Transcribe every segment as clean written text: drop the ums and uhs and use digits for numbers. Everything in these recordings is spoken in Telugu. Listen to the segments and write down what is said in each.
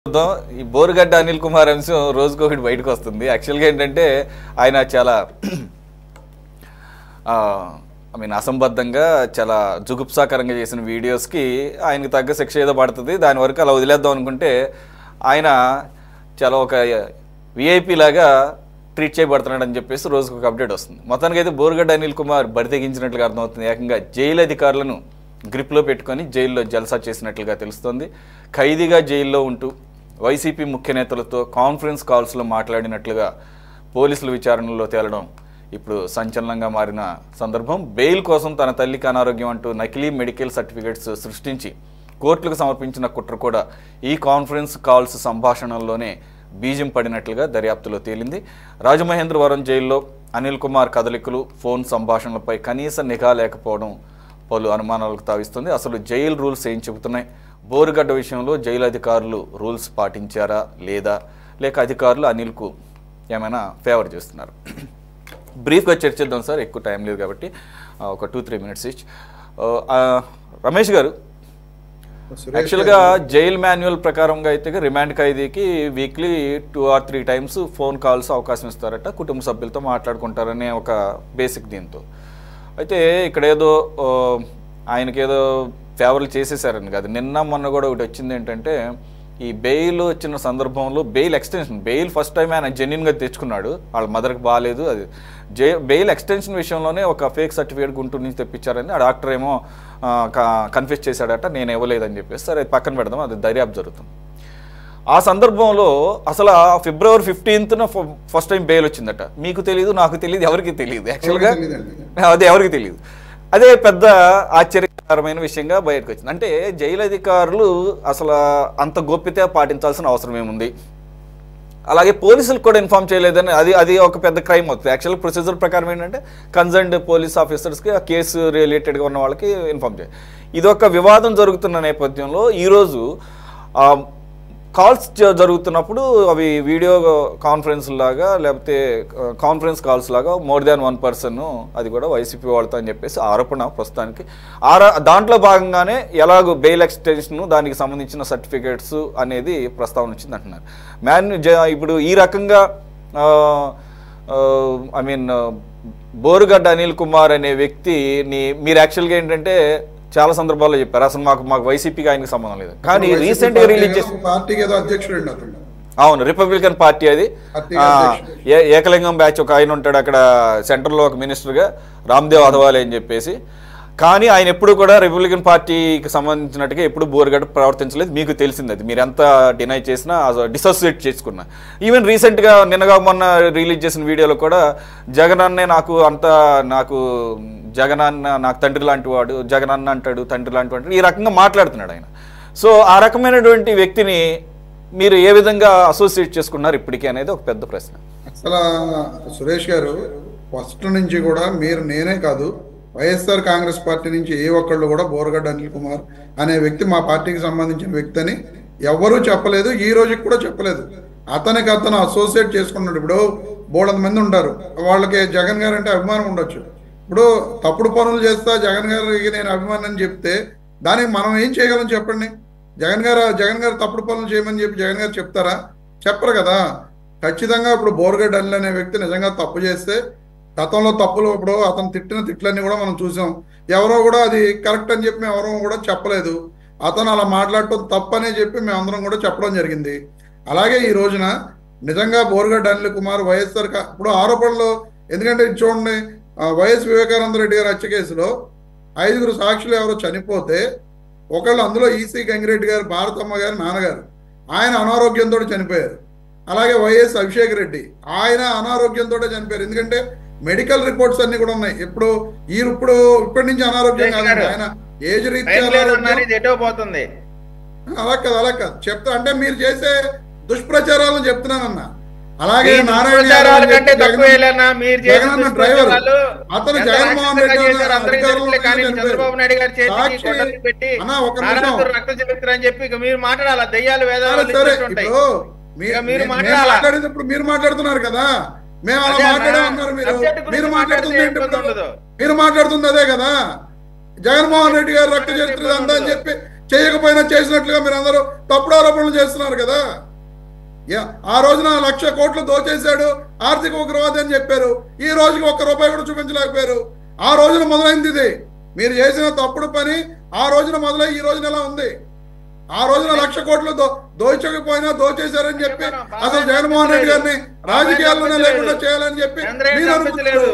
ఈ బోరుగడ్డ అనిల్ కుమార్ అంశం రోజుకొకటి బయటకు వస్తుంది. యాక్చువల్గా ఏంటంటే ఆయన చాలా అసంబద్ధంగా చాలా జుగుప్సాకరంగా చేసిన వీడియోస్కి ఆయనకు తగ్గ శిక్ష ఏదో పడుతుంది, దాని వరకు అలా వదిలేద్దాం అనుకుంటే ఆయన చాలా ఒక విఐపి లాగా ట్రీట్ చేయబడుతున్నాడు అని చెప్పేసి రోజుకు ఒక అప్డేట్ వస్తుంది. మొత్తానికి అయితే బోరుగడ్డ అనిల్ కుమార్ బరితెగించినట్లుగా అర్థమవుతుంది. ఏకంగా జైలు అధికారులను గ్రిప్లో పెట్టుకొని జైల్లో జల్సా చేసినట్లుగా తెలుస్తోంది. ఖైదీగా జైల్లో ఉంటూ వైసీపీ ముఖ్య నేతలతో కాన్ఫరెన్స్ కాల్స్లో మాట్లాడినట్లుగా పోలీసుల విచారణలో తేలడం ఇప్పుడు సంచలనంగా మారిన సందర్భం. బెయిల్ కోసం తన తల్లికి అనారోగ్యం అంటూ నకిలీ మెడికల్ సర్టిఫికేట్స్ సృష్టించి కోర్టులకు సమర్పించిన కుట్ర కూడా ఈ కాన్ఫరెన్స్ కాల్స్ సంభాషణల్లోనే బీజం పడినట్లుగా దర్యాప్తులో తేలింది. రాజమహేంద్రవరం జైల్లో అనిల్ కుమార్ కదలికలు, ఫోన్ సంభాషణలపై కనీస నిఘా లేకపోవడం పలు అనుమానాలకు తావిస్తుంది. అసలు జైలు రూల్స్ ఏం చెబుతున్నాయి? బోరుగడ్డ విషయంలో జైలు అధికారులు రూల్స్ పాటించారా లేదా, లేక అధికారులు అనిల్కు ఏమైనా ఫేవర్ చేస్తున్నారు? బ్రీఫ్గా చర్చిద్దాం సార్, ఎక్కువ టైం లేదు కాబట్టి ఒక 2-3 మినిట్స్ ఇచ్. రమేష్ గారు, యాక్చువల్గా జైల్ మాన్యువల్ ప్రకారంగా అయితే రిమాండ్ ఖైదీకి weekly 2 or 3 times phone calls అవకాశం ఇస్తారట, కుటుంబ సభ్యులతో మాట్లాడుకుంటారనే ఒక బేసిక్ దీంతో. అయితే ఇక్కడ ఏదో ఆయనకేదో ఫేవర్లు చేసేసారని కాదు, నిన్న మొన్న కూడా ఒకటి వచ్చింది ఏంటంటే, ఈ బెయిల్ వచ్చిన సందర్భంలో bail extension, bail first time ఆయన జెన్యున్గా తెచ్చుకున్నాడు, వాళ్ళ మదర్కి బాగాలేదు, అది బెయిల్ ఎక్స్టెన్షన్ విషయంలోనే ఒక ఫేక్ సర్టిఫికేట్ గుంటూరు నుంచి తెప్పించారని ఆ డాక్టర్ ఏమో కన్ఫ్యూజ్ చేశాడట, నేను ఇవ్వలేదని చెప్పేసి. సరే పక్కన పెడదాం, అది దర్యాప్తు జరుగుతుంది. ఆ సందర్భంలో అసలు February 15th first time bail వచ్చిందట. మీకు తెలియదు, నాకు తెలియదు, ఎవరికి తెలియదు, యాక్చువల్గా అది ఎవరికి తెలియదు. అదే పెద్ద ఆశ్చర్యకరమైన విషయంగా బయటకు వచ్చింది. అంటే జైలు అధికారులు అసలు అంత గోప్యత పాటించాల్సిన అవసరం ఏముంది? అలాగే పోలీసులకు కూడా ఇన్ఫామ్ చేయలేదని అది ఒక పెద్ద క్రైమ్ అవుతుంది. యాక్చువల్గా ప్రొసీజర్ ప్రకారం ఏంటంటే కన్సర్న్డ్ పోలీస్ ఆఫీసర్స్కి ఆ కేసు రిలేటెడ్గా ఉన్న వాళ్ళకి ఇన్ఫామ్ చేయాలి. ఇదొక వివాదం జరుగుతున్న నేపథ్యంలో ఈరోజు కాల్స్ జరుగుతున్నప్పుడు అవి వీడియో కాన్ఫరెన్స్ లాగా లేకపోతే కాన్ఫరెన్స్ కాల్స్ లాగా మోర్ దాన్ 1 person, అది కూడా వైసీపీ వాళ్ళతో అని చెప్పేసి ఆరోపణ ప్రస్తుతానికి. దాంట్లో భాగంగానే ఎలాగో బెయిల్ ఎక్స్టెన్షన్, దానికి సంబంధించిన సర్టిఫికేట్స్ అనేది ప్రస్తావన వచ్చింది అంటున్నారు. ఇప్పుడు ఈ రకంగా బోరుగడ్డ అనిల్ కుమార్ అనే వ్యక్తిని మీరు యాక్చువల్గా ఏంటంటే చాలా సందర్భాల్లో చెప్పారు అసలు మాకు వైసీపీకి ఆయనకి సంబంధం లేదు, కానీ రీసెంట్ గా రిలీజ్ చేసి అవును రిపబ్లికన్ పార్టీ, అది ఏకలింగం బ్యాచ్ ఒక ఆయన ఉంటాడు అక్కడ సెంట్రల్లో ఒక మినిస్టర్గా, రామ్దేవ్ అథవాలే అని చెప్పేసి. కానీ ఆయన ఎప్పుడు కూడా రిపబ్లికన్ పార్టీకి సంబంధించినట్టుగా ఎప్పుడు బోరుగడ్డ ప్రవర్తించలేదు, మీకు తెలిసింది. అది మీరు ఎంత డినై చేసినా డిసోసియేట్ చేసుకున్నా. ఈవెన్ రీసెంట్గా నిన్నగా మొన్న రిలీజ్ చేసిన వీడియోలో కూడా జగన్ అన్నే నాకు జగన్ అన్న నాకు తండ్రి లాంటి వాడు, జగన్ అన్న అంటాడు తండ్రి లాంటి వాడు, ఈ రకంగా మాట్లాడుతున్నాడు ఆయన. సో ఆ రకమైనటువంటి వ్యక్తిని మీరు ఏ విధంగా అసోసియేట్ చేసుకున్నారు ఇప్పటికీ అనేది ఒక పెద్ద ప్రశ్న. అసలు సురేష్ గారు, ఫస్ట్ నుంచి కూడా మీరు, నేనే కాదు, వైఎస్ఆర్ కాంగ్రెస్ పార్టీ నుంచి ఏ ఒక్కళ్ళు కూడా బోరుగడ్డ అనిల్ కుమార్ అనే వ్యక్తి మా పార్టీకి సంబంధించిన వ్యక్తి అని ఎవరూ చెప్పలేదు, ఈ రోజుకి కూడా చెప్పలేదు. అతను అసోసియేట్ చేసుకున్నాడు. ఇప్పుడు బోల్డంత మంది ఉంటారు, వాళ్ళకి జగన్ గారు అంటే అభిమానం ఉండొచ్చు. ఇప్పుడు తప్పుడు పనులు చేస్తా జగన్ గారికి నేను అభిమానం అని చెప్తే దానికి మనం ఏం చేయగలం చెప్పండి? జగన్ గారు తప్పుడు పనులు చేయమని చెప్పి జగన్ గారు చెప్తారా? చెప్పరు కదా. ఖచ్చితంగా ఇప్పుడు బోరుగడ్డ అనిల్ అనే వ్యక్తి నిజంగా తప్పు చేస్తే, గతంలో తప్పులు, ఇప్పుడు అతను తిట్టిన తిట్లన్నీ కూడా మనం చూసాం. ఎవరో కూడా అది కరెక్ట్ అని చెప్పి మేము ఎవరో కూడా చెప్పలేదు. అతను అలా మాట్లాడటం తప్పనే చెప్పి మేమందరం కూడా చెప్పడం జరిగింది. అలాగే ఈ రోజున నిజంగా బోరుగడ్డ అనిల్ కుమార్ వైఎస్ఆర్ ఇప్పుడు ఆరోపణలు, ఎందుకంటే చూడండి, వైఎస్ వివేకానంద రెడ్డి గారి హత్య కేసులో 5 సాక్షులు ఎవరో చనిపోతే, ఒకళ్ళు అందులో ఈసీ గంగిరెడ్డి గారు, భారతమ్మ గారు నాన్నగారు, ఆయన అనారోగ్యంతో చనిపోయారు. అలాగే వైఎస్ అభిషేక్ రెడ్డి, ఆయన అనారోగ్యంతో చనిపోయారు. ఎందుకంటే మెడికల్ రిపోర్ట్స్ అన్ని కూడా ఉన్నాయి. ఇప్పటి నుంచి అనారోగ్యం కాదండి, ఆయన ఏజ్ రీత్యా అలా కాదు చెప్తా, అంటే మీరు చేసే దుష్ప్రచారాలను చెప్తున్నానన్నా. అలాగే నారాయణ డ్రైవర్, అతను జగన్మోహన్ రెడ్డి మాట్లాడేటప్పుడు మీరు మాట్లాడుతున్నారు కదా, మేము అలా మాట్లాడామన్నారు. మీరు మాట్లాడుతుంది అదే కదా. జగన్మోహన్ రెడ్డి గారు రక్త చరిత్ర అంతా అని చెప్పి చేయకపోయినా చేసినట్లుగా మీరు అందరూ తప్పుడు ఆరోపణలు చేస్తున్నారు కదా. ఆ రోజున 1,00,000 కోట్లు దోచేశాడు, ఆర్థిక ఉగ్రవాది అని చెప్పారు. ఈ రోజుకి ₹1 కూడా చూపించలేకపోయారు. ఆ రోజున మొదలైంది ఇది. మీరు చేసిన తప్పుడు పని ఆ రోజున మొదలై ఈ రోజున ఎలా ఉంది? ఆ రోజున 1,00,000 కోట్లు దోచకపోయినా దోచేశారని చెప్పి అసలు జగన్మోహన్ రెడ్డి గారిని రాజకీయాల్లోనే లేకుండా చేయాలని చెప్పి మీరు అనుకుంటున్నారు.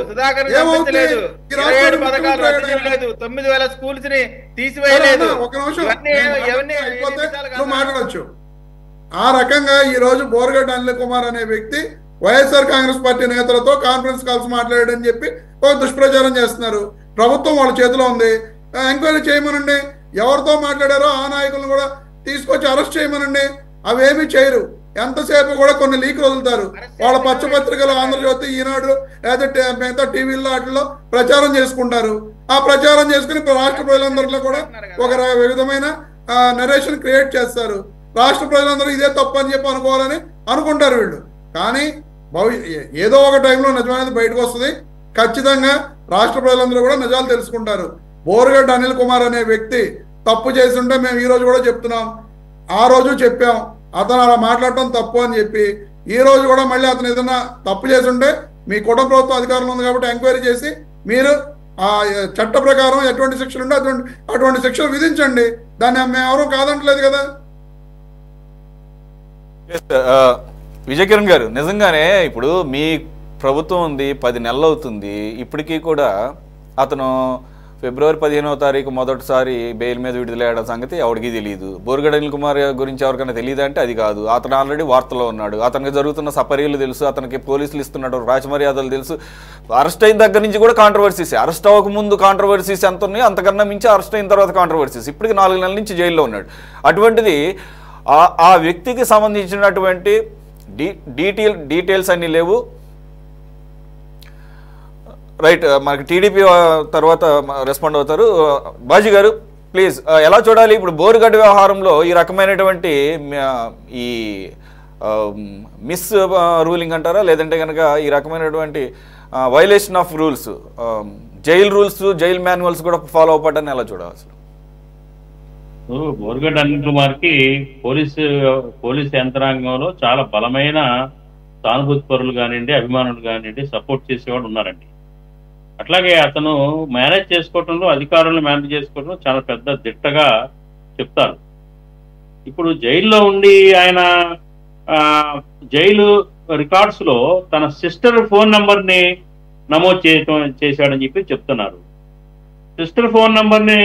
ఏమవుతుంది? ఈ రాష్ట్రానికి ముఖ్యమంత్రి 9,000 స్కూల్స్ ని తీసివేయలేదు. ఒక నిమిషం అయిపోతే నువ్వు మాట్లాడొచ్చు. ఆ రకంగా ఈ రోజు బోరగడ్డ అనిల్ కుమార్ అనే వ్యక్తి వైఎస్ఆర్ కాంగ్రెస్ పార్టీ నేతలతో కాన్ఫరెన్స్ కాల్స్ మాట్లాడాడని చెప్పి ఒక దుష్ప్రచారం చేస్తున్నారు. ప్రభుత్వం వాళ్ళ చేతిలో ఉంది, ఎంక్వైరీ చేయమనండి. ఎవరితో మాట్లాడారో ఆ నాయకులను కూడా తీసుకొచ్చి అరెస్ట్ చేయమనండి. అవేమీ చేయరు. ఎంతసేపు కూడా కొన్ని లీకులు వదులుతారు. వాళ్ళ పచ్చపత్రికలు, ఆంధ్రజ్యోతి, ఈనాడు లేదా మిగతా టీవీల్లో వాటిల్లో ప్రచారం చేసుకుంటారు. ఆ ప్రచారం చేసుకుని రాష్ట్ర ప్రజలందరిలో కూడా ఒక విధమైన నరేషన్ క్రియేట్ చేస్తారు. రాష్ట్ర ప్రజలందరూ ఇదే తప్పు అని చెప్పి అనుకోవాలని అనుకుంటారు వీళ్ళు. కానీ ఏదో ఒక టైంలో నిజమైనది బయటకు వస్తుంది. ఖచ్చితంగా రాష్ట్ర ప్రజలందరూ కూడా నిజాలు తెలుసుకుంటారు. బోరగడ్డ అనిల్ కుమార్ అనే వ్యక్తి తప్పు చేసి ఉంటే మేము ఈ రోజు కూడా చెప్తున్నాం, ఆ రోజు చెప్పాం అతను అలా మాట్లాడటం తప్పు అని చెప్పి. ఈ రోజు కూడా మళ్ళీ అతను ఏదైనా తప్పు చేసి ఉంటే మీ కుటుంబ ప్రభుత్వం అధికారంలో ఉంది కాబట్టి ఎంక్వైరీ చేసి మీరు ఆ చట్ట ప్రకారం ఎటువంటి శిక్షలు ఉంటే అటువంటి శిక్షలు విధించండి. దాన్ని మేము ఎవరూ కాదంటలేదు కదా. విజయ్ కిరణ్ గారు, నిజంగానే ఇప్పుడు మీ ప్రభుత్వం ఉంది, 10 నెలలు అవుతుంది. ఇప్పటికీ కూడా అతను ఫిబ్రవరి 15వ తారీఖు మొదటిసారి బెయిల్ మీద విడుదలయ్యడం సంగతి ఎవరికి తెలియదు. బోరగడ్డ అనిల్ కుమార్ గురించి ఎవరికైనా తెలియదు అంటే అది కాదు. అతను ఆల్రెడీ వార్తలో ఉన్నాడు. అతనికి జరుగుతున్న సపర్యలు తెలుసు, అతనికి పోలీసులు ఇస్తున్నట్టు రాజమర్యాదలు తెలుసు. అరెస్ట్ అయిన దగ్గర నుంచి కూడా కాంట్రవర్సీస్, అరెస్ట్ అవ్వకముందు కాంట్రవర్సీస్ ఎంత ఉన్నాయి, అంతకన్నా మించి అరెస్ట్ అయిన తర్వాత కాంట్రవర్సీస్. ఇప్పటికి 4 నెలల నుంచి జైల్లో ఉన్నాడు. అటువంటిది ఆ వ్యక్తికి సంబంధించినటువంటి డీటెయిల్స్ అన్నీ లేవు. రైట్, మనకి టీడీపీ తర్వాత రెస్పాండ్ అవుతారు. బాజీ గారు ప్లీజ్, ఎలా చూడాలి ఇప్పుడు బోరుగడ్డ వ్యవహారంలో ఈ రకమైనటువంటి ఈ మిస్ రూలింగ్ అంటారా, లేదంటే కనుక ఈ రకమైనటువంటి violation of rules, jail rules, jail manuals కూడా ఫాలో అవ్వడాన్ని ఎలా చూడాలి అసలు? బోరగడ్డ అనిల్ కుమార్ కి పోలీస్ యంత్రాంగంలో చాలా బలమైన సానుభూతి పరులు కానివ్వండి, అభిమానులు కానివ్వండి, సపోర్ట్ చేసేవాడు ఉన్నారండి. అట్లాగే అతను మేనేజ్ చేసుకోవటంలో, అధికారులను మేనేజ్ చేసుకోవడంలో చాలా పెద్ద దిట్టగా చెప్తారు. ఇప్పుడు జైల్లో ఉండి ఆయన జైలు రికార్డ్స్ లో తన సిస్టర్ ఫోన్ నంబర్ ని నమోదు చేశాడని చెప్పి చెప్తున్నారు. సిస్టర్ ఫోన్ నంబర్ ని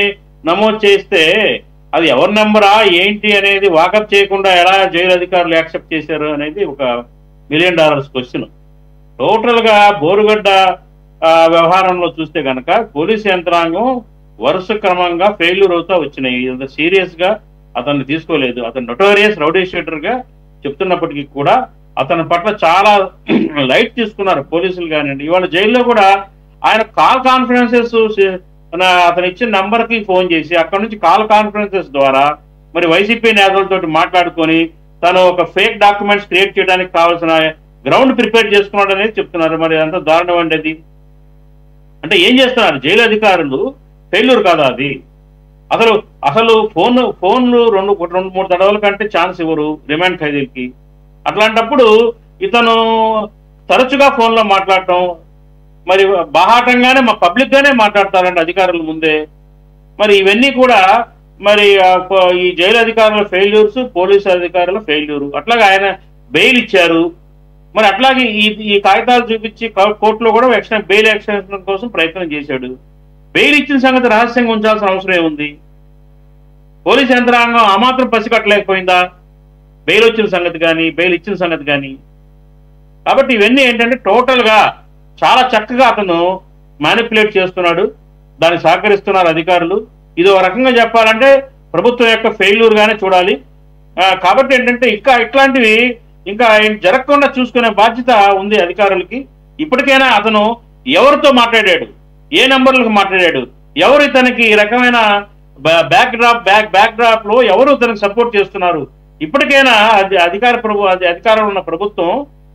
నమోదు చేస్తే అది ఎవరి నెంబరా ఏంటి అనేది వాకప్ చేయకుండా ఎలా జైలు అధికారులు యాక్సెప్ట్ చేశారు అనేది ఒక $1 మిలియన్ క్వశ్చన్. టోటల్ గా బోరుగడ్డ వ్యవహారంలో చూస్తే కనుక పోలీస్ యంత్రాంగం వరుస క్రమంగా ఫెయిల్యూర్ అవుతా వచ్చినాయి. ఇంత సీరియస్ గా అతన్ని తీసుకోలేదు. అతను నోటోరియస్ రౌడీ షీటర్ గా చెప్తున్నప్పటికీ కూడా అతని పట్ల చాలా లైట్ తీసుకున్నారు పోలీసులు కానివ్వండి. ఇవాళ జైల్లో కూడా ఆయన కాల్ కాన్ఫరెన్సెస్ అతను ఇచ్చిన నంబర్ కి ఫోన్ చేసి అక్కడ నుంచి కాల్ కాన్ఫరెన్సెస్ ద్వారా మరి వైసీపీ నేతలతో మాట్లాడుకొని తను ఒక ఫేక్ డాక్యుమెంట్స్ క్రియేట్ చేయడానికి కావాల్సిన గ్రౌండ్ ప్రిపేర్ చేసుకున్నాడు అనేది చెప్తున్నారు. మరి అంత దారుణం అండి అది. అంటే ఏం చేస్తున్నారు జైలు అధికారులు? ఫెయిల్యూర్ కాదా అది? అసలు ఫోన్లు 2-3 తడవల కంటే ఛాన్స్ ఇవ్వరు రిమాండ్ ఖైదీలకి. అట్లాంటప్పుడు ఇతను తరచుగా ఫోన్లో మాట్లాడటం, మరి బాహాటంగానే పబ్లిక్ గానే మాట్లాడతారండి అధికారుల ముందే. మరి ఇవన్నీ కూడా మరి ఈ జైలు అధికారుల ఫెయిల్యూర్స్, పోలీసు అధికారుల ఫెయిల్యూరు. అట్లాగే ఆయన బెయిల్ ఇచ్చారు. మరి అట్లాగే ఈ కాగితాలు చూపించి కోర్టులో కూడా బెయిల్ ఎక్స్టెన్షన్ కోసం ప్రయత్నం చేశాడు. బెయిల్ ఇచ్చిన సంగతి రహస్యంగా ఉంచాల్సిన అవసరం ఏముంది? పోలీస్ యంత్రాంగం ఆ మాత్రం పసిగట్టలేకపోయిందా బెయిల్ వచ్చిన సంగతి కానీ, బెయిల్ ఇచ్చిన సంగతి కానీ? కాబట్టి ఇవన్నీ ఏంటంటే టోటల్ గా చాలా చక్కగా అతను మ్యానిపులేట్ చేస్తున్నాడు. దానికి సహకరిస్తున్నారు అధికారులు. ఇది ఒక రకంగా చెప్పాలంటే ప్రభుత్వం యొక్క ఫెయిల్యూర్ గానే చూడాలి. కాబట్టి ఏంటంటే ఇట్లాంటివి ఇంకా జరగకుండా చూసుకునే బాధ్యత ఉంది అధికారులకి. ఇప్పటికైనా అతను ఎవరితో మాట్లాడాడు, ఏ నంబర్లకు మాట్లాడాడు, ఎవరు ఇతనికి ఈ రకమైన బ్యాక్ డ్రాప్ లో ఎవరు ఇతనికి సపోర్ట్ చేస్తున్నారు, ఇప్పటికైనా అధికారంలో ఉన్న ప్రభుత్వం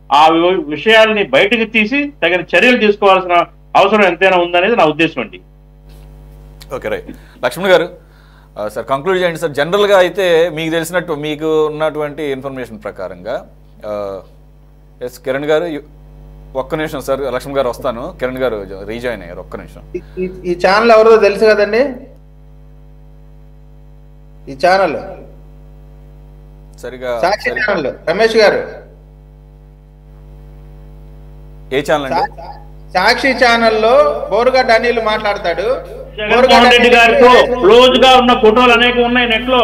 ఆ విషయాల్ని బయటకు తీసి తగిన చర్యలు తీసుకోవాల్సిన అవసరం ఎంతైనా ఉందనేది నా ఉద్దేశం అండి. Okay right. లక్ష్మణ్ గారు, సార్ కంక్లూడ్ చేయండి సార్. జనరల్గా అయితే మీకు తెలిసినట్టు మీకు ఉన్నటువంటి ఇన్ఫర్మేషన్ ప్రకారంగా ఎస్ కిరణ్ గారు ఒక్క నిమిషం సార్, లక్ష్మణ్ గారు వస్తాను. కిరణ్ గారు రీజాయిన్ అయ్యారు, ఒక్క నిమిషం. ఈ ఛానల్ ఎవరో తెలుసు కదండి, ఈ ఛానల్ సరిగా సాక్షి ఛానల్. రమేష్ గారు ఏ ఛానల్ అండి? సాక్షి ఛానల్లో బోరుగడ్డ అనిల్ మాట్లాడతాడు. జగన్మోహన్ రెడ్డి గారితో క్లోజ్ గా ఉన్న ఫోటోలు అనేక ఉన్నాయి నెట్ లో.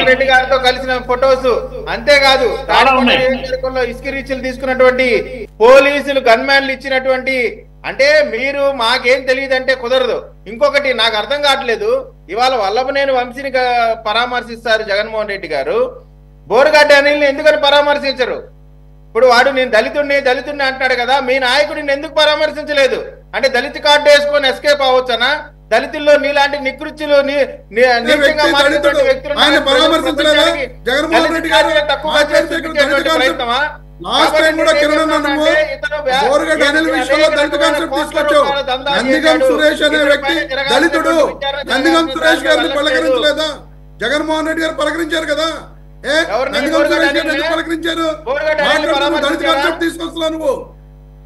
రెడ్డి గారితో కలిసిన ఫొటోస్, అంతేకాదు ఇసుక రీచ్లు తీసుకున్నటువంటి పోలీసులు గన్మ్యాన్లు ఇచ్చినటువంటి, అంటే మీరు మాకేం తెలియదు అంటే కుదరదు. ఇంకొకటి నాకు అర్థం కావట్లేదు, ఇవాళ వల్లభనేని వంశీని పరామర్శిస్తారు జగన్మోహన్ రెడ్డి గారు, బోరుగడ్డ అనిల్ని ఎందుకని పరామర్శించరు? ఇప్పుడు వాడు నేను దళితుడిని అంటున్నాడు కదా, మీ నాయకుడిని ఎందుకు పరామర్శించలేదు? అంటే దళిత కార్డు వేసుకొని ఎస్కేప్ అవ్వచ్చనా? దళితుల్లో నీలాంటి నికృత్యులు జగన్మోహన్ రెడ్డి గారు పలకరించారు కదా, తీసుకొస్తున్నావు నువ్వు.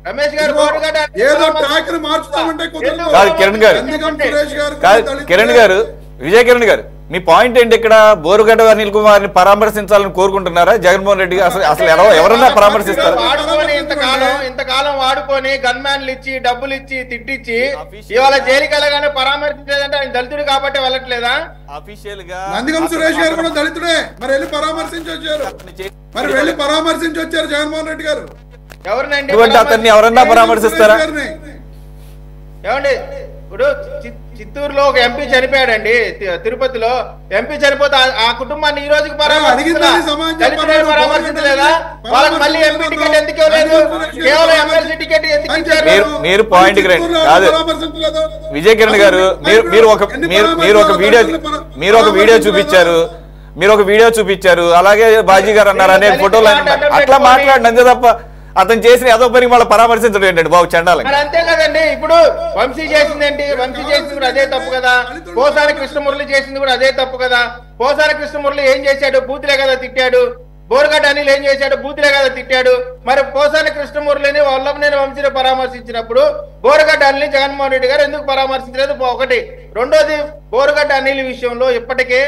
రమేష్ గారు ఏదో ట్రాక్ మార్చుతామంటే కిరణ్ గారు కిరణ్ గారు విజయ్ కిరణ్ గారు, మీ పాయింట్ ఏంటి ఇక్కడ? బోరుగడ్డ అనిల్ కుమార్ ని పరామర్శించాలని కోరుకుంటున్నారా జగన్మోహన్ రెడ్డి గారు? అసలు ఎవరన్నా పరామర్శిస్తారు? ఇంతకాలం వాడుకొని గన్మ్యాన్లు ఇచ్చి డబ్బులు ఇచ్చి తిట్టించి ఇవాళ జైలుకి వెళ్ళగానే పరామర్శించలేదంటే ఆయన దళితుడు కాబట్టి వెళ్ళట్లేదా? అఫీషియల్ గా నందిగం సురేష్ గారు కూడా దళితుడే, మరి వెళ్ళి పరామర్శించి వచ్చారు జగన్మోహన్ రెడ్డి గారు. ఎవరినండి అతన్ని ఎవరన్నా పరామర్శిస్తారా? ఏమండి, ఇప్పుడు చిత్తూరులో ఒక ఎంపీ చనిపోయాడండి, తిరుపతిలో ఎంపీ చనిపోతే ఆ కుటుంబాన్ని ఈ రోజుకి పరామర్శించలేదా? వాళ్ళకి మళ్ళీ ఎంపీ టికెట్ ఎందుకు ఇవ్వలేదు? కేవలం ఎమ్మెల్సీ టికెట్ ఎందుకు ఇచ్చారు? మీరు పాయింట్ కాదు విజయ్ కిరణ్ గారు, మీరు ఒక వీడియో చూపించారు, అలాగే బాజీ గారు అన్నారు అనే ఫోటోలు అట్లా మాట్లాడండి అంతే తప్ప అతను చేసిన ఏదో పని మళ్ళీ పరామర్శించడం ఏంటండి బాబు, చండాలి. అంతే కదండి. ఇప్పుడు వంశీ చేసింది ఏంటి? వంశీ చేసింది కూడా అదే తప్పు కదా. పోసాని కృష్ణమురళి చేసింది కూడా అదే తప్పు కదా. పోసాని కృష్ణమురళి ఏం చేశాడు? బూతులే కదా తిట్టాడు. బోరుగడ్డ అనిల్ ఏం చేశాడు? బూతులే కదా తిట్టాడు. మరి పోసాని కృష్ణమురళిని వల్లభనేని వంశీని పరామర్శించినప్పుడు బోరుగడ్డ అనిల్ని జగన్మోహన్ రెడ్డి గారు ఎందుకు పరామర్శించలేదు? ఒకటి. రెండోది, బోరుగడ్డ అనిల్ విషయంలో ఇప్పటికే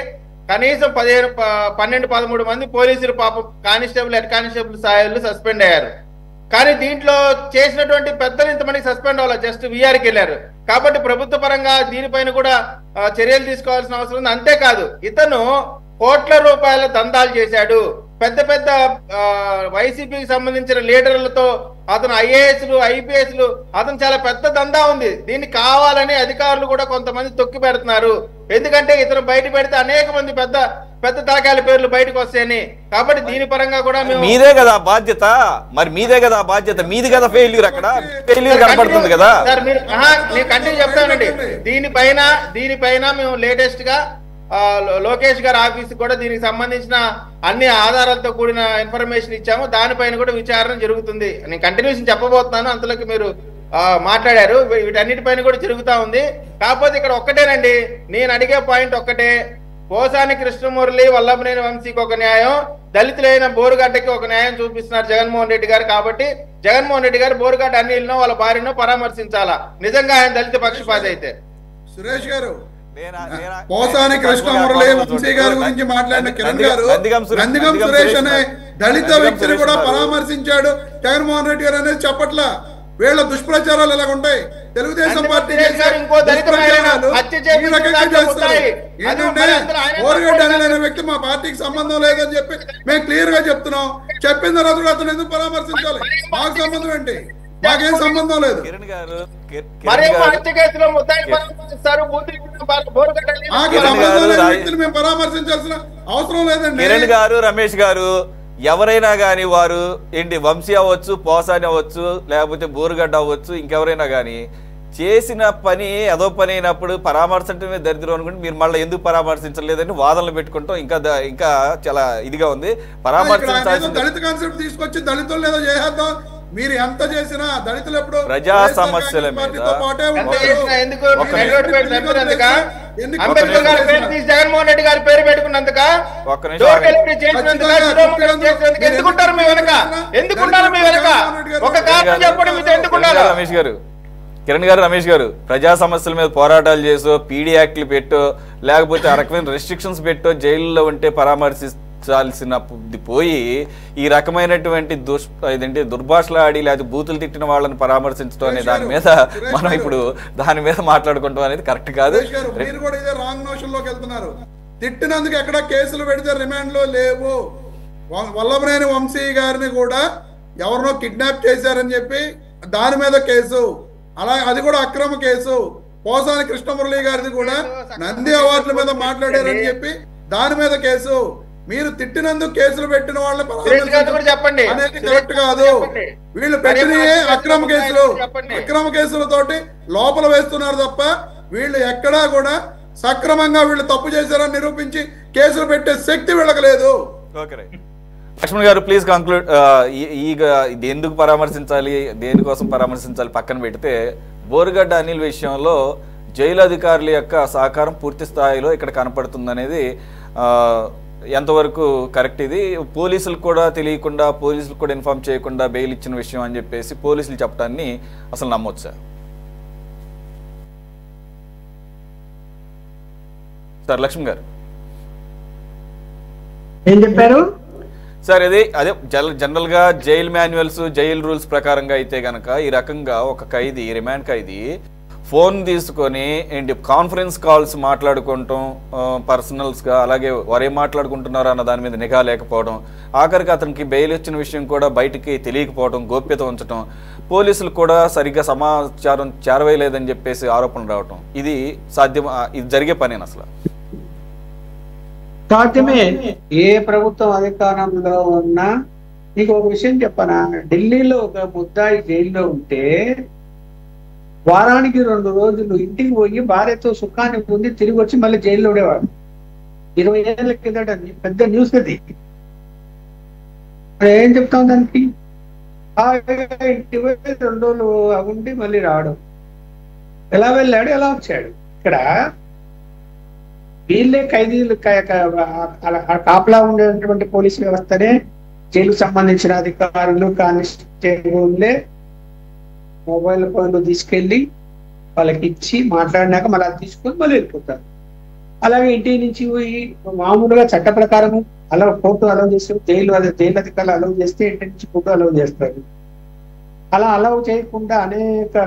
కనీసం 12-13 మంది పోలీసులు పాపం కానిస్టేబుల్, హెడ్ కానిస్టేబుల్ స్థాయిలు సస్పెండ్ అయ్యారు. కానీ దీంట్లో చేసినటువంటి పెద్దలు ఇంతమంది సస్పెండ్ అవ్వాలి, జస్ట్ వీఆర్కి వెళ్ళారు. కాబట్టి ప్రభుత్వ పరంగా దీనిపైన కూడా చర్యలు తీసుకోవాల్సిన అవసరం ఉంది. అంతేకాదు, ఇతను కోట్ల రూపాయల దందాలు చేశాడు. పెద్ద పెద్ద వైసీపీకి సంబంధించిన లీడర్లతో అతను ఐఏఎస్లు, ఐపీఎస్లు, అతను చాలా పెద్ద దందా ఉంది. దీన్ని కావాలని అధికారులు కూడా కొంతమంది తొక్కి పెడుతున్నారు. ఎందుకంటే ఇతను బయట పెడితే అనేక మంది పెద్ద పెద్ద తలకాయల పేర్లు బయటకు వస్తాయని. కాబట్టి దీని పరంగా కూడా మీదే కదా బాధ్యత, మరి మీదే కదా బాధ్యత, మీది కదా ఫెయిల్యూర్, అక్కడ ఫెయిల్యూర్ కనపడుతుంది కదా. సార్ మీరు కంటిన్యూ చెప్తానండి. దీనిపైన మేము లేటెస్ట్ గా లోకేష్ గారి ఆఫీస్ కూడా దీనికి సంబంధించిన అన్ని ఆధారాలతో కూడిన ఇన్ఫర్మేషన్ ఇచ్చాము. దానిపైన కూడా విచారణ జరుగుతుంది. నేను కంటిన్యూషన్ చెప్పబోతున్నాను, అంతలోకి మీరు మాట్లాడారు. వీటన్నిటిపైన కూడా జరుగుతా ఉంది. కాకపోతే ఇక్కడ ఒక్కటేనండి, నేను అడిగే పాయింట్ ఒక్కటే. పోసాని కృష్ణమురళి, వల్లభనేని వంశీకి ఒక న్యాయం, దళితులైన బోరుగడ్డకి ఒక న్యాయం చూపిస్తున్నారు జగన్మోహన్ రెడ్డి గారు. కాబట్టి జగన్మోహన్ రెడ్డి గారు బోరుగడ్డ అనిల్నో వాళ్ళ భార్యనో పరామర్శించాలా, నిజంగా ఆయన దళిత పక్షపాతి అయితే. సురేష్ గారు, పోసాని కృష్ణమురళి, వంశీ గారి గురించి మాట్లాడిన కిరణ్ గారు, నందిగం సురేష్ అనే దళిత వ్యక్తిని కూడా పరామర్శించాడు జగన్మోహన్ రెడ్డి గారు అనేది చెప్పట్లా. వీళ్ళ దుష్ప్రచారాలు ఎలా ఉంటాయి? తెలుగుదేశం పార్టీ బోరుగడ్డ అనే వ్యక్తి మా పార్టీకి సంబంధం లేదని చెప్పి మేము క్లియర్ గా చెప్తున్నాం. చెప్పిన తర్వాత కూడా అతను ఎందుకు పరామర్శించాలి? మాకు సంబంధం ఏంటి? మాకేం సంబంధం లేదు. వ్యక్తిని మేము పరామర్శించాల్సిన అవసరం లేదండి. కిరణ్ గారు, రమేష్ గారు, ఎవరైనా కానీ వారు ఏంటి వంశీ అవ్వచ్చు, పోసాని అవ్వచ్చు, లేకపోతే బోరుగడ్డ అవ్వచ్చు, ఇంకెవరైనా కానీ చేసిన పని ఏదో పని అయినప్పుడు పరామర్శించడమే దరిద్రం అనుకుంటే మీరు మళ్ళీ ఎందుకు పరామర్శించలేదని వాదనలు పెట్టుకుంటాం. ఇంకా చాలా ఇదిగా ఉంది. పరామర్శించాల్సిన దళిత కాన్సెప్ట్ తీసుకొచ్చి దళితులు ఏదో చేసేద్దాం, మీరు ఎంత చేసినా దళితులు ఎప్పుడు ప్రజా సమస్యల మీద పార్టీతో పాటే ఎంత ఉంటారు. చేసినా ఎందుకు ఒక్క హైదరాబాద్ పేరు చంపినందుక ఎన్ని అంబేద్కర్ గారి పేరు తీసి జగన్మోహన్ రెడ్డి గారి పేరు పెట్టుకున్నందుక ఒక్క నిమిషం డోర్ ఆగండి. డెలివరీ చేసినందుక శిరోముండనం చేసినందుక ఎందుకుంటారు మీ వెనక ఎందుకుంటారు మీ వెనక ఒక కారణం చెప్పండి మీతో ఎందుకుంటారు రమేష్ గారు, కిరణ్ గారు, రమేష్ గారు, ప్రజా సమస్యల మీద పోరాటాలు చేసో పీడీ యాక్ట్లు పెట్టో లేకపోతే ఆ రకమైన రెస్ట్రిక్షన్స్ పెట్టో జైల్లో ఉంటే పరామర్శించాల్సిన పోయి ఈ రకమైనటువంటి ఇదేంటి దుర్భాషలాడి లేకపోతే బూతులు తిట్టిన వాళ్ళని పరామర్శించడం అనే దాని మీద మనం ఇప్పుడు దాని మీద మాట్లాడుకుంటాం అనేది కరెక్ట్ కాదు. సురేష్ గారు, మీరు కూడా ఇదే రాంగ్ నోషన్ లోకి వెళ్తున్నారు. తిట్టినందుకు ఎక్కడ కేసులు పెడితే రిమాండ్ లో లేవు. వల్లభనేని వంశీ గారిని కూడా ఎవరినో కిడ్నాప్ చేశారని చెప్పి దాని మీద కేసు, అలా అది కూడా అక్రమ కేసు. పోసాని కృష్ణమురళి గారిది కూడా నంది అవార్డుల మీద మాట్లాడారని చెప్పి దాని మీద కేసు. మీరు తిట్టినందుకు కేసులు పెట్టిన వాళ్ళని చెప్పండి అనేది కరెక్ట్ కాదు. వీళ్ళు పెట్టినయే అక్రమ కేసులు. అక్రమ కేసులతోటి లోపల వేస్తున్నారు తప్ప వీళ్ళు ఎక్కడా కూడా సక్రమంగా వీళ్ళు తప్పు చేశారని నిరూపించి కేసులు పెట్టే శక్తి వీళ్ళకి లేదు. లక్ష్మణ్ గారు ప్లీజ్ కంక్లూడ్. ఇది ఎందుకు పరామర్శించాలి, దేనికోసం పరామర్శించాలి పక్కన పెడితే, బోరుగడ్డ అనిల్ విషయంలో జైలు అధికారుల యొక్క సహకారం పూర్తి స్థాయిలో ఇక్కడ కనపడుతుంది అనేది ఎంతవరకు కరెక్ట్? ఇది పోలీసులకు కూడా తెలియకుండా, పోలీసులకు కూడా ఇన్ఫార్మ్ చేయకుండా బెయిల్ ఇచ్చిన విషయం అని చెప్పేసి పోలీసులు చెప్పడాన్ని అసలు నమ్మొచ్చా సార్? లక్ష్మణ్ గారు ఏం చెప్పారు సార్? అదే జనరల్ గా జైల్ మాన్యువల్స్, జైల్ రూల్స్ ప్రకారంగా అయితే గనక ఈ రకంగా ఒక ఖైదీ, రిమాండ్ ఖైదీ ఫోన్ తీసుకొని ఏంటి కాన్ఫరెన్స్ కాల్స్ మాట్లాడుకుంటాం పర్సనల్స్గా, అలాగే వారేం మాట్లాడుకుంటున్నారో అన్న దాని మీద నిఘా లేకపోవడం, ఆఖరికి అతనికి బెయిల్ ఇచ్చిన విషయం కూడా బయటికి తెలియకపోవడం, గోప్యత ఉంచడం, పోలీసులు కూడా సరిగ్గా సమాచారం చేరవేయలేదని చెప్పేసి ఆరోపణలు రావటం, ఇది సాధ్యం? ఇది జరిగే పనేనా అసలు? సాధ్యమే. ఏ ప్రభుత్వం అధికారంలో ఉన్నా. నీకు ఒక విషయం చెప్పనా, ఢిల్లీలో ఒక ముద్దాయి జైల్లో ఉంటే వారానికి 2 రోజులు ఇంటికి పోయి భార్యతో సుఖాన్ని పొంది తిరిగి వచ్చి మళ్ళీ జైల్లో ఉండేవాడు. 20 ఏళ్ళ కిందట పెద్ద న్యూస్ అది. ఏం చెప్తాం దానికి? ఇంటికి పోయి 2 రోజులు ఉండి మళ్ళీ రావడం. ఎలా వెళ్ళాడు, ఎలా వచ్చాడు? ఇక్కడ వీళ్ళే ఖైదీలు కాపలా ఉండేటువంటి పోలీసు వ్యవస్థనే జైలుకు సంబంధించిన అధికారులు, కానిస్టేబుల్లే మొబైల్ ఫోన్లు తీసుకెళ్లి వాళ్ళకి ఇచ్చి మాట్లాడినాక మళ్ళీ అది తీసుకొని మళ్ళీ వెళ్ళిపోతారు. అలాగే ఇంటి నుంచి పోయి మామూలుగా చట్ట ప్రకారం అలా ఫోటో అలౌ చేస్తారు, జైలు అధికారులు అలౌ చేస్తే ఇంటి నుంచి ఫోటో అలౌ చేస్తారు. అలా అలౌ చేయకుండా అనేక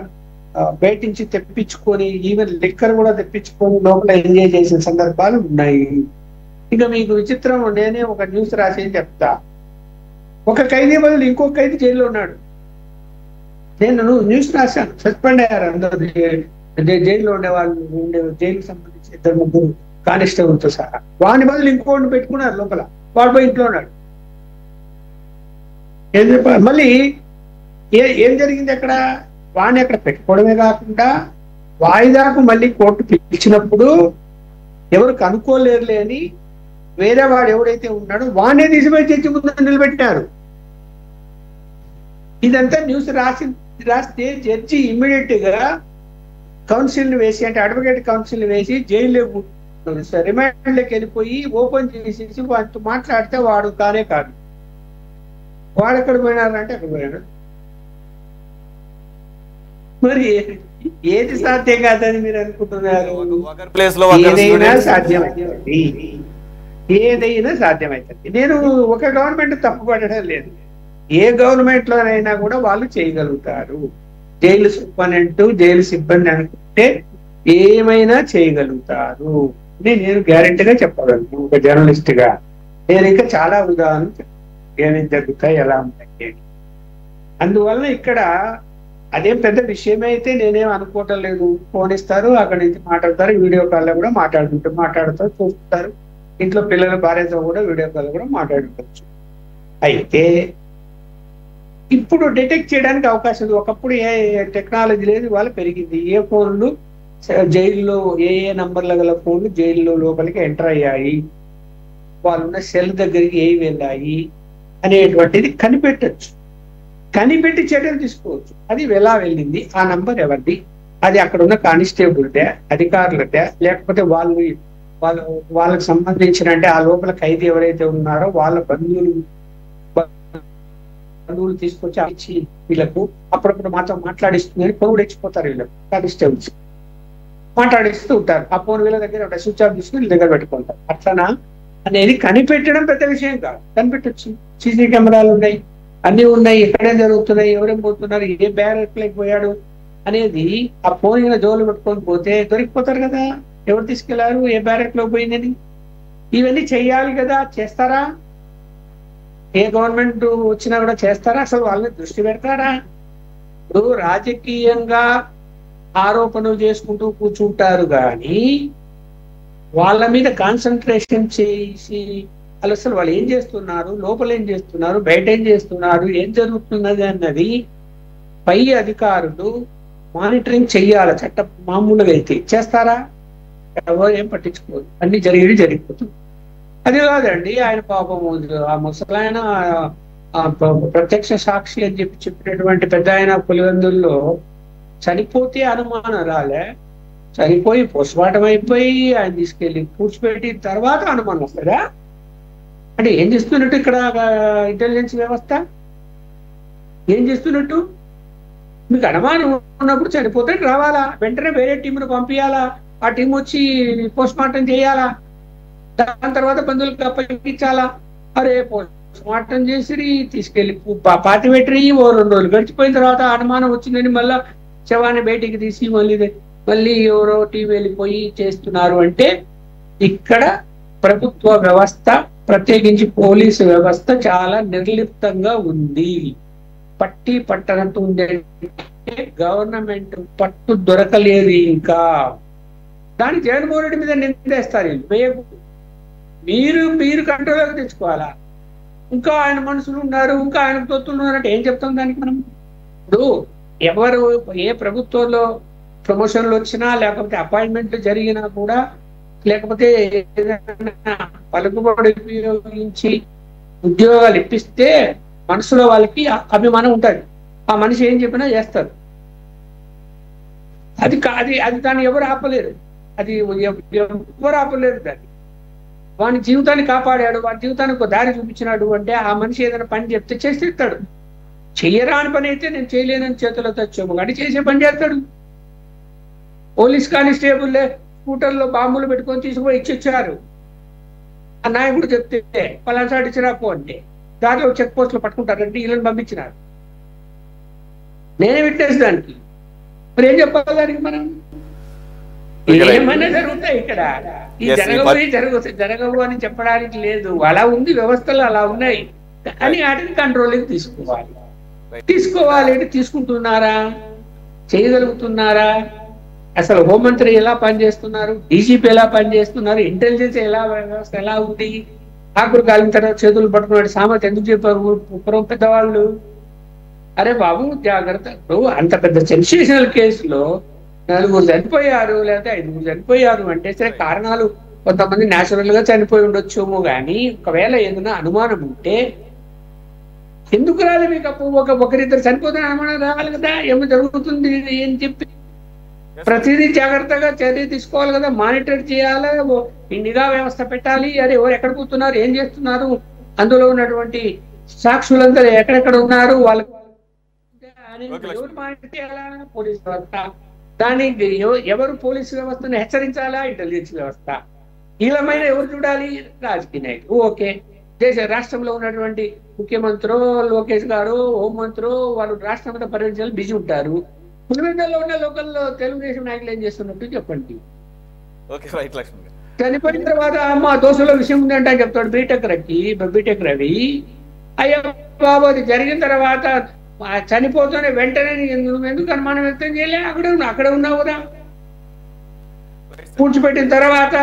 బయట నుంచి తెప్పించుకొని, ఈవెన్ లిక్కర్ కూడా తెప్పించుకొని లోపల ఎంజాయ్ చేసిన సందర్భాలు ఉన్నాయి. ఇంకా మీకు విచిత్రం, నేనే ఒక న్యూస్ రాసి చెప్తా. ఒక ఖైదీ బదులు ఇంకో ఖైదీ జైల్లో ఉన్నాడు. నేను న్యూస్ రాశాను, సస్పెండ్ అయ్యారు అందరూ జైల్లో ఉండే జైలుకి సంబంధించి 2-3 కానిస్టేబుల్తో సహా. వాని బదులు ఇంకోటి పెట్టుకున్నారు లోపల, వాడు పోయి ఇంట్లో ఉన్నాడు. ఏం చెప్పారు మళ్ళీ? ఏం జరిగింది అక్కడ? వాడిని అక్కడ పెట్టుకోవడమే కాకుండా వాయిదాకు మళ్ళీ కోర్టు పిలిచినప్పుడు ఎవరు కనుక్కోలేరులే అని వేరే వాడు ఎవడైతే ఉన్నాడో వాడినే తీసిపోయి జడ్జి ముందు నిలబెట్టారు. ఇదంతా న్యూస్ రాస్తే జడ్జి ఇమ్మీడియట్ గా కౌన్సిల్ వేసి, అంటే అడ్వకేట్ కౌన్సిల్ వేసి జైల్లో రిమాండ్లోకి వెళ్ళిపోయి ఓపెన్ చేసేసి వాటితో మాట్లాడితే వాడు కానే కాదు. వాడు ఎక్కడ పోయినారంటే అక్కడ పోయాడు. మరి ఏది సాధ్యం కాదని మీరు అనుకుంటున్నారు? ఏదైనా సాధ్యమవుతుంది, ఏదైనా సాధ్యమవుతుంది. నేను ఒక గవర్నమెంట్ తప్పుపడడం లేదు. ఏ గవర్నమెంట్ లోనైనా కూడా వాళ్ళు చేయగలుగుతారు. జైలు సూపరింటెండెంట్, జైలు సిబ్బంది అనుకుంటే ఏమైనా చేయగలుగుతారు. నేను గ్యారెంటీగా చెప్పగలను ఒక జర్నలిస్ట్ గా. నేను ఇంకా చాలా ఉదాహరణలు ఏమేమి జరుగుతాయి, ఎలా ఉంటాయి. అందువలన ఇక్కడ అదేం పెద్ద విషయమే అయితే నేనేం అనుకోవటం లేదు. ఫోన్ ఇస్తారు, అక్కడి నుంచి మాట్లాడతారు, వీడియో కాల్లో కూడా మాట్లాడుతారు, చూస్తారు. ఇంట్లో పిల్లల భార్యతో కూడా వీడియో కాల్ కూడా మాట్లాడుకోవచ్చు. అయితే ఇప్పుడు డిటెక్ట్ చేయడానికి అవకాశం ఉంది. ఒకప్పుడు ఏ టెక్నాలజీ లేదు, ఇవాళ పెరిగింది. ఏ ఫోన్లు జైల్లో, ఏ నంబర్ల గల ఫోన్లు జైల్లో లోపలికి ఎంటర్ అయ్యాయి, వాళ్ళున్న సెల్ దగ్గరికి ఏ వెళ్ళాయి అనేటువంటిది కనిపెట్టచ్చు. కనిపెట్టి చర్యలు తీసుకోవచ్చు. అది ఎలా వెళ్ళింది, ఆ నంబర్ ఎవరిది, అది అక్కడ ఉన్న కానిస్టేబుల్దే, అధికారులదే, లేకపోతే వాళ్ళకి సంబంధించిన అంటే ఆ లోపల ఖైదీ ఎవరైతే ఉన్నారో వాళ్ళ బంధువులు తీసుకొచ్చి ఇచ్చి వీళ్ళకు అప్పుడప్పుడు మాతో మాట్లాడిస్తుందని పొరుగు ఇచ్చిపోతారు. వీళ్ళకు కానిస్టేబుల్స్ మాట్లాడిస్తూ ఉంటారు. ఆ ఫోన్ వీళ్ళ దగ్గర స్విచ్ ఆఫ్ తీసుకుని వీళ్ళ దగ్గర పెట్టుకుంటారు. అట్లనా అనేది కనిపెట్టడం పెద్ద విషయం కాదు. కనిపెట్టొచ్చు. సీసీ కెమెరాలు ఉన్నాయి, అన్ని ఉన్నాయి, ఎక్కడేం జరుగుతున్నాయి, ఎవరేం పోతున్నారు, ఏ బ్యారెక్లోకి పోయాడు అనేది ఆ ఫోన్ జోలు పెట్టుకొని పోతే దొరికిపోతారు కదా, ఎవరు తీసుకెళ్లారు, ఏ బ్యారెక్ లో పోయిందని. ఇవన్నీ చెయ్యాలి కదా, చేస్తారా? ఏ గవర్నమెంట్ వచ్చినా కూడా చేస్తారా? అసలు వాళ్ళని దృష్టి పెడతారా? ఇప్పుడు రాజకీయంగా ఆరోపణలు చేసుకుంటూ కూర్చుంటారు కానీ వాళ్ళ మీద కాన్సన్ట్రేషన్ చేసి అసలు వాళ్ళు ఏం చేస్తున్నారు, లోపల ఏం చేస్తున్నారు, బయట ఏం చేస్తున్నారు, ఏం జరుగుతున్నది అన్నది పై అధికారులు మానిటరింగ్ చెయ్యాలి. చట్ట మామూలుగా అయితే చేస్తారా? ఎవరు ఏం పట్టించుకోరు, అన్ని జరిగిపోతుంది. అది కాదండి, ఆయన పాపం ఆ ముసలాయన ప్రత్యక్ష సాక్షి అని చెప్పినటువంటి పెద్ద ఆయన పులివెందుల్లో చనిపోతే అనుమానం రాలే, చనిపోయి పోస్ట్మార్టం అయిపోయి ఆయన తీసుకెళ్లి పూడ్చిపెట్టిన తర్వాత అనుమానం వస్తుందా? అంటే ఏం చేస్తున్నట్టు ఇక్కడ ఇంటెలిజెన్స్ వ్యవస్థ? ఏం చేస్తున్నట్టు? మీకు అనుమానం ఉన్నప్పుడు చనిపోతే రావాలా, వెంటనే వేరే టీంను పంపించాలా, ఆ టీం వచ్చి పోస్ట్మార్టం చేయాలా, దాని తర్వాత బంధువులకు అప్పగించాలా. అరే పోస్ట్మార్టం చేసి తీసుకెళ్లి పాతి పెట్టి ఓ 2 రోజులు గడిచిపోయిన తర్వాత అనుమానం వచ్చిందని మళ్ళా శవాన్ని బయటికి తీసి మళ్ళీ ఎవరో టీం వెళ్ళిపోయి చేస్తున్నారు. అంటే ఇక్కడ ప్రభుత్వ వ్యవస్థ, ప్రత్యేకించి పోలీసు వ్యవస్థ చాలా నిర్లిప్తంగా ఉంది. పట్టి పట్టనట్టు ఉంది. గవర్నమెంట్ పట్టు దొరకలేదు ఇంకా. దాన్ని జగన్మోహన్ రెడ్డి మీద నిందేస్తారు. మీరు కంట్రోల్లోకి తెచ్చుకోవాలా? ఇంకా ఆయన మనుషులు ఉన్నారు, ఇంకా ఆయన తొత్తులు ఉన్నారంటే ఏం చెప్తాం దానికి మనం? ఇప్పుడు ఎవరు ఏ ప్రభుత్వంలో ప్రమోషన్లు వచ్చినా, లేకపోతే అపాయింట్మెంట్లు జరిగినా కూడా, లేకపోతే ఏదైనా పలుకుబడి ఉపయోగించి ఉద్యోగాలు ఇప్పిస్తే మనసులో వాళ్ళకి అభిమానం ఉంటుంది. ఆ మనిషి ఏం చెప్పినా చేస్తారు. అది దాన్ని ఎవరు ఆపలేరు. అది ఎవరు ఆపలేరు. దాన్ని వాని జీవితాన్ని కాపాడాడు, వాడి జీవితానికి ఒక దారి చూపించినాడు అంటే ఆ మనిషి ఏదైనా పని చెప్తే చేసి ఇస్తాడు. చెయ్యరాని పని అయితే నేను చేయలేనని చేతుల్లో తెచ్చాము కానీ చేసే పని చేస్తాడు. పోలీస్ కానిస్టేబుల్లే స్కూటర్లో బాంబులు పెట్టుకొని తీసుకుపోయి ఇచ్చొచ్చారు. ఆ నాయకుడు చెప్తే పలాసాటి ఇచ్చిరాపో అంటే దాంట్లో చెక్ పోస్టులు పట్టుకుంటారంటే వీళ్ళని పంపించినారు. నేనే విట్నెస్ దానికి. మరి ఏం చెప్పాలి దానికి మనం? ఏమైనా జరుగుతాయి ఇక్కడ. ఈ జరగవు అని చెప్పడానికి లేదు. అలా ఉంది, వ్యవస్థలు అలా ఉన్నాయి. కానీ వాటిని కంట్రోల్కి తీసుకోవాలి. తీసుకుంటున్నారా? చేయగలుగుతున్నారా? అసలు హోంమంత్రి ఎలా పనిచేస్తున్నారు, డీజీపీ ఎలా పనిచేస్తున్నారు, ఇంటెలిజెన్స్ వ్యవస్థ ఎలా ఉంది? ఆకులు కాలిన తర్వాత చేతులు పట్టుకున్నాడు సామెత ఎందుకు చెప్పారు పూర్వం పెద్దవాళ్ళు? అరే బాబు జాగ్రత్త. అంత పెద్ద సెన్సేషనల్ కేసులో 4 చనిపోయారు లేకపోతే 5 చనిపోయారు అంటే సరే, కారణాలు కొంతమంది న్యాచురల్ గా చనిపోయి ఉండొచ్చేమో కానీ ఒకవేళ ఏదైనా అనుమానం ఉంటే ఎందుకు రాలి మీకు? ఒకరిద్దరు చనిపోతే అనుమానం రావాలి కదా, ఏమో జరుగుతుంది అని చెప్పి ప్రతిదీ జాగ్రత్తగా చర్య తీసుకోవాలి కదా, మానిటర్ చేయాలి, ఈ నిఘా వ్యవస్థ పెట్టాలి. అరే ఎవరు ఎక్కడ కూర్చున్నారు, ఏం చేస్తున్నారు, అందులో ఉన్నటువంటి సాక్షులందరూ ఎక్కడెక్కడ ఉన్నారు, వాళ్ళకి ఎవరు మానిటర్ చేయాలా? పోలీస్ వ్యవస్థ. దానికి ఎవరు పోలీసు వ్యవస్థను హెచ్చరించాలా? ఇంటెలిజెన్స్ వ్యవస్థ. ఈలమైన ఎవరు చూడాలి? రాజకీయ నాయకులు. ఓకే, రాష్ట్రంలో ఉన్నటువంటి ముఖ్యమంత్రి లోకేష్ గారు, హోంమంత్రి వాళ్ళు రాష్ట్రం అంతా పర్యటించాలి, బిజీ ఉంటారు. పులివెందుల్లో ఉన్న లోకల్లో తెలుగుదేశం నాయకులు ఏం చేస్తున్నట్టు చెప్పండి. చనిపోయిన తర్వాత మా దోస్తుల విషయం ఉందంటే చెప్తాడు బీటెక్ రవి. అయ్యా బాబు, అది జరిగిన తర్వాత చనిపోతూనే వెంటనే నువ్వు ఎందుకు అనుమానం వ్యక్తం చేయలే? అక్కడ ఉన్నావు కదా. పూడ్చిపెట్టిన తర్వాత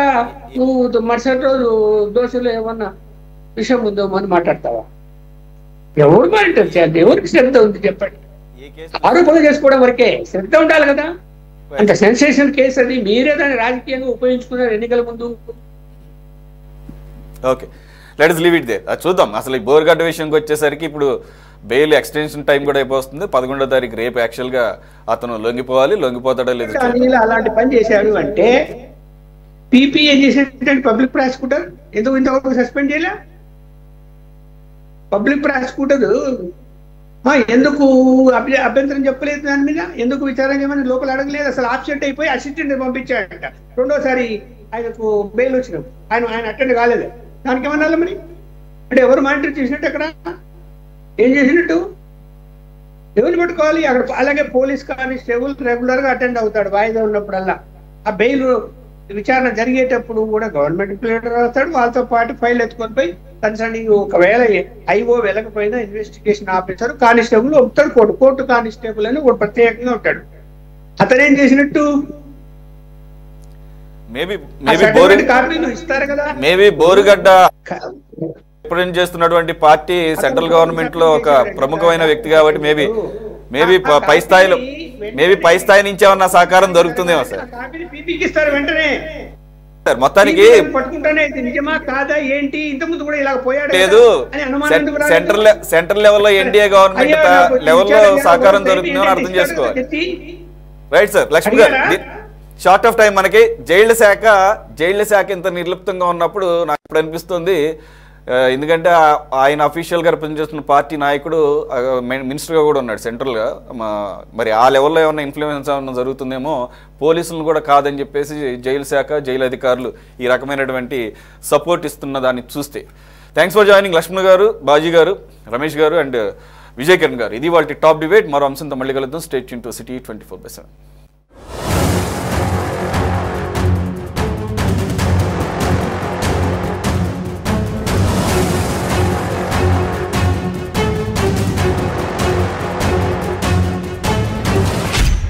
నువ్వు మరుసటి రోజు దోషులు ఏమన్నా విషయం ఉందో అని మాట్లాడతావా? ఎవరు మానిటర్ చేయాలి? ఎవరికి శ్రద్ధ ఉంది చెప్పండి? ఆరోపణలు చేసుకోవడం వరకే శ్రద్ధ ఉండాలి కదా. అంత సెన్సేషన్ కేసు అది. మీరే దాన్ని రాజకీయంగా ఉపయోగించుకున్నారు ఎన్నికల ముందు. Okay, let us leave it there. అది చూద్దాం. అసలు ఈ బోర్గడ్డ విషయంకి వచ్చేసరికి ఇప్పుడు బెయిల్ ఎక్స్టెన్షన్ టైం కూడా అయిపోతుంది. 11వ తారీఖు రేపు యాక్చువల్గా అతను లొంగిపోవాలి. లొంగిపోతాడో లేదు. అలాంటి పని చేశాడు అంటే పీపీ ఏం చేసేటంటే పబ్లిక్ ప్రాసిక్యూటర్ ఎందుకు ఇంతవరకు సస్పెండ్ చేయలే? పబ్లిక్ ప్రాసిక్యూటర్ ఎందుకు అభ్యంతరం చెప్పలేదు దాని మీద? ఎందుకు విచారణ చేయమని లోపల అడగలేదు? అసలు ఆబ్సెంట్ అయిపోయి అసిస్టెంట్ పంపించాడంట. రెండోసారి ఆయనకు బెయిల్ వచ్చినప్పుడు ఆయన అటెండ్ కాలేదు. దానికి ఏమన్నా మరి అంటే ఎవరు మానిటర్ చేసినట్టు అక్కడ ఏం చేసినట్టు ఎవరిని పట్టుకోవాలి అక్కడ? అలాగే పోలీస్ కానిస్టేబుల్ రెగ్యులర్ గా అటెండ్ అవుతాడు వాయిదా ఉన్నప్పుడల్లా. ఆ బెయిల్ విచారణ జరిగేటప్పుడు కూడా గవర్నమెంట్ ప్లేటర్ వస్తాడు, వాళ్ళతో పాటు ఫైల్ ఎత్తుకొని పోయి కన్సర్నింగ్ ఒకవేళ ఐఓ వెళ్ళకపోయినా ఇన్వెస్టిగేషన్ ఆఫీసర్ కానిస్టేబుల్ ఉంటాడు. కోర్టు కానిస్టేబుల్ అని ఒక ప్రత్యేకంగా ఉంటాడు. అతనేం చేసినట్టు కాపీలు ఇస్తారు కదా. మేబీ బోరుగడ్డ రిప్రజెంట్ చేస్తున్నటువంటి పార్టీ సెంట్రల్ గవర్నమెంట్ లో ఒక ప్రముఖమైన వ్యక్తి కాబట్టి మేబీ పై స్థాయి నుంచి ఏమన్నా సహకారం దొరుకుతుందేమో సార్. సార్ మొత్తానికి నిజమా కాదా ఏంటి ఇంతకుముందు కూడా ఇలా పోయాడు లేదు. సెంట్రల్ లెవెల్లో ఎన్డీఏ గవర్నమెంట్ లెవెల్లో సహకారం దొరుకుతుందో అర్థం చేసుకోవాలి. Right sir. లక్ష్మి గారు, షార్ట్ ఆఫ్ టైం మనకి జైళ్ల శాఖ ఇంత నిర్లిప్తంగా ఉన్నప్పుడు నాకు ఇప్పుడు అనిపిస్తుంది, ఎందుకంటే ఆయన అఫీషియల్గా రిప్రజెంట్ చేస్తున్న పార్టీ నాయకుడు మినిస్టర్గా కూడా ఉన్నాడు సెంట్రల్గా. మరి ఆ లెవెల్లో ఏమన్నా ఇన్ఫ్లుయెన్స్ ఏమన్నా జరుగుతుందేమో, పోలీసులను కూడా కాదని చెప్పేసి జైలు శాఖ జైలు అధికారులు ఈ రకమైనటువంటి సపోర్ట్ ఇస్తున్న దాన్ని చూస్తే. థ్యాంక్స్ ఫర్ జాయినింగ్ లక్ష్మణ్ గారు, బాజీ గారు, రమేష్ గారు అండ్ విజయ్ కిరణ్ గారు. ఇది వాళ్ళ టాప్ డిబేట్. మరో అంశంతో మళ్ళీ కలుద్దాం. Stay tune to city 24/7.